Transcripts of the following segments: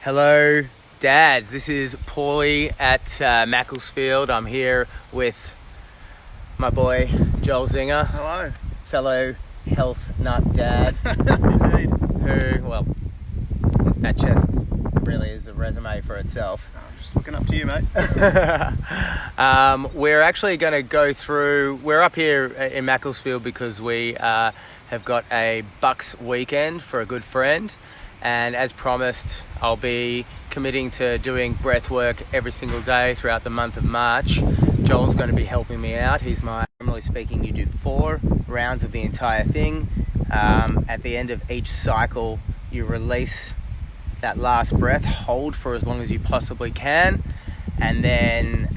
Hello, dads. This is Paulie at Macclesfield. I'm here with my boy Joel Zinger. Hello. Fellow health nut dad. Indeed. Who, well, that chest really is a resume for itself. I'm just looking up to you, mate. We're actually going to go through, we're up here in Macclesfield because we have got a Bucks weekend for a good friend. And as promised, I'll be committing to doing breath work every single day throughout the month of March. Joel's going to be helping me out. Generally speaking, you do 4 rounds of the entire thing. At the end of each cycle, you release that last breath, hold for as long as you possibly can, and then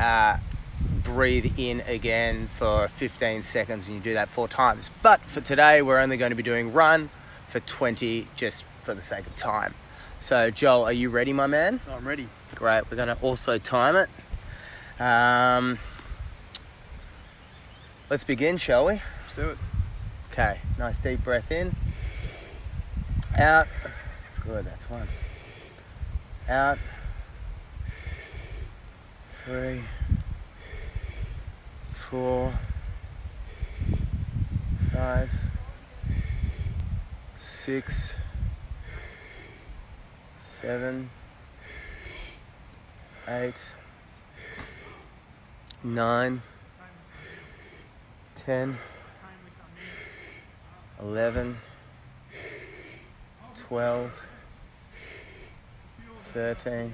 breathe in again for 15 seconds, and you do that 4 times. But for today, we're only going to be doing run for 20, just for the sake of time. So Joel, are you ready, my man? I'm ready. Great. We're going to also time it. Let's begin, shall we? Let's do it. Okay, nice deep breath in. Out. Good, that's 1. Out. 3, 4, 5, 6, 7, 8, 9, 10, 11, 12, 13,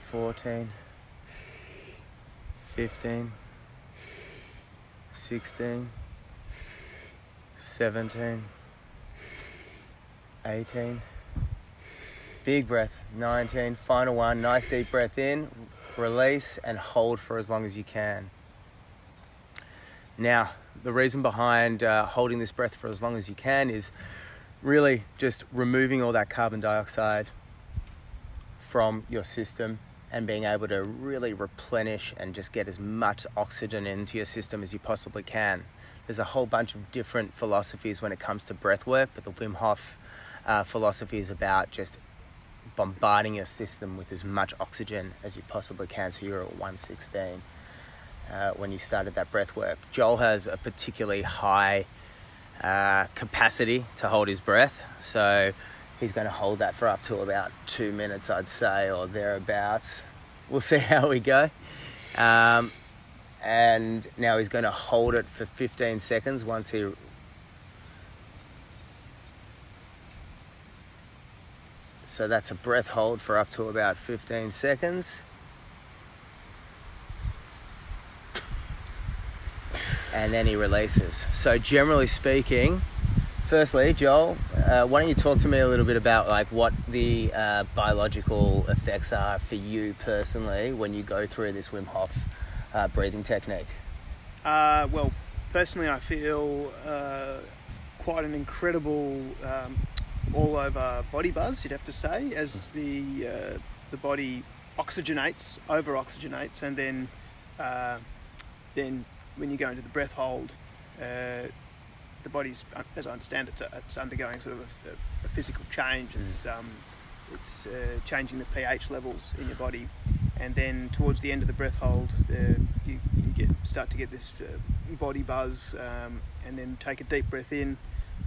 14, 15, 16, 17, 18, big breath, 19, final 1, nice deep breath in, release and hold for as long as you can. Now, the reason behind holding this breath for as long as you can is really just removing all that carbon dioxide from your system and being able to really replenish and just get as much oxygen into your system as you possibly can. There's a whole bunch of different philosophies when it comes to breath work, but the Wim Hof philosophy is about just bombarding your system with as much oxygen as you possibly can, so you're at 116 when you started that breath work. Joel has a particularly high capacity to hold his breath, so he's going to hold that for up to about 2 minutes, I'd say, or thereabouts. We'll see how we go. And now he's going to hold it for 15 seconds once he... So that's a breath hold for up to about 15 seconds. And then he releases. So generally speaking, firstly, Joel, why don't you talk to me a little bit about like what the biological effects are for you personally when you go through this Wim Hof breathing technique? Well, personally, I feel quite an incredible all over body buzz, you'd have to say, as the body oxygenates, over oxygenates, and then when you go into the breath hold, the body's, as I understand it, it's undergoing sort of a physical change. It's changing the pH levels in your body, and then towards the end of the breath hold, you start to get this body buzz, and then take a deep breath in.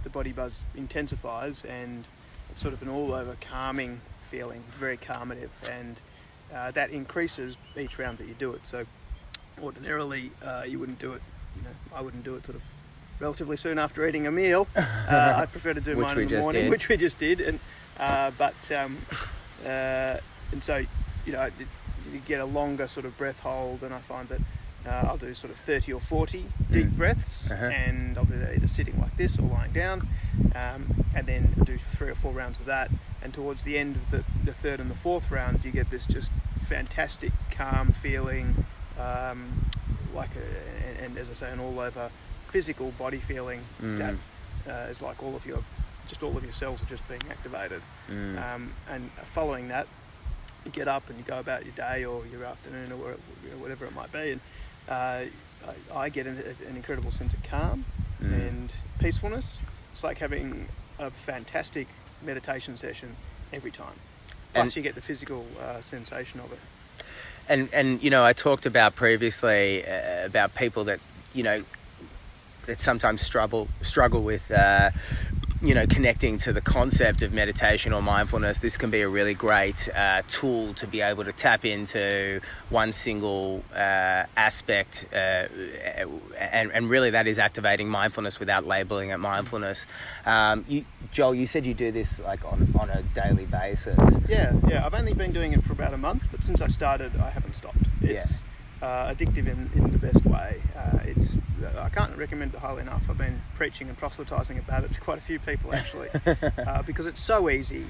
The body buzz intensifies, and it's sort of an all-over calming feeling, very calmative, and that increases each round that you do it. So ordinarily, you wouldn't do it. I wouldn't do it sort of relatively soon after eating a meal. I prefer to do mine in the morning, which we just did, and so you get a longer sort of breath hold, and I find that I'll do sort of 30 or 40 deep breaths, and I'll do that either sitting like this or lying down, and then do 3 or 4 rounds of that. And towards the end of the 3rd and the 4th round, you get this just fantastic calm feeling, and as I say, an all-over physical body feeling that is like all of your cells are just being activated. And following that, you get up and you go about your day or your afternoon or whatever it might be, and I get an incredible sense of calm and peacefulness. It's like having a fantastic meditation session every time. Plus, you get the physical sensation of it. And you know, I talked about previously about people that, you know, that sometimes struggle with you know, connecting to the concept of meditation or mindfulness. This can be a really great tool to be able to tap into one single aspect, and really that is activating mindfulness without labeling it mindfulness. Joel, you said you do this like on a daily basis. Yeah. I've only been doing it for about a month, but since I started, I haven't stopped. It's addictive in the best way. I can't recommend it highly enough. I've been preaching and proselytizing about it to quite a few people actually, because it's so easy.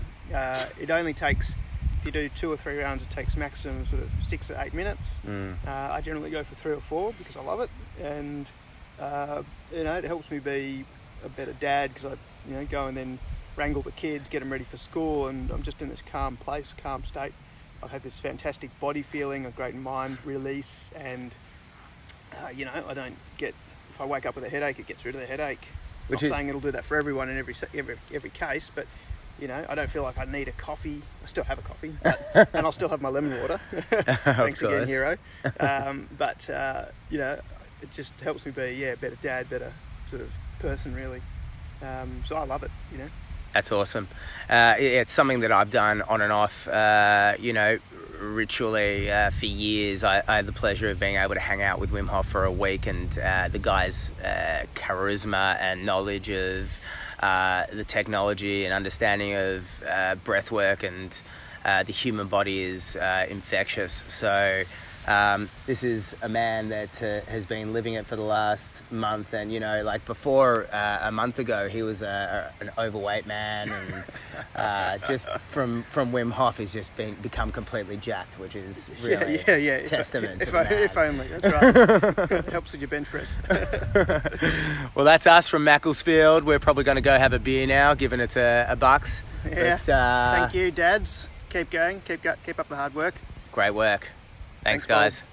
It only takes, if you do 2 or 3 rounds, it takes maximum sort of 6 or 8 minutes. I generally go for 3 or 4 because I love it, and you know, it helps me be a better dad because I, you know, go and then wrangle the kids, get them ready for school, and I'm just in this calm place, calm state. I have this fantastic body feeling, a great mind release, and you know, I don't get, if I wake up with a headache, it gets rid of the headache. Not saying it'll do that for everyone in every case, but you know, I don't feel like I need a coffee. I still have a coffee, but, and I'll still have my lemon water. Thanks again, hero. But you know, it just helps me be a better dad, better sort of person, really. So I love it, you know. That's awesome. It's something that I've done on and off, you know, ritually for years. I had the pleasure of being able to hang out with Wim Hof for a week, and the guy's charisma and knowledge of the technology and understanding of breath work and the human body is infectious. So this is a man that has been living it for the last month, and you know, like before a month ago he was an overweight man, and just from Wim Hof he's just become completely jacked, which is really testament to the man. If only, that's right. It helps with your bench press. Well, that's us from Macclesfield. We're probably going to go have a beer now, given it's a bucks. Yeah. But, thank you, dads. Keep going. Keep up the hard work. Great work. Thanks guys. Paul.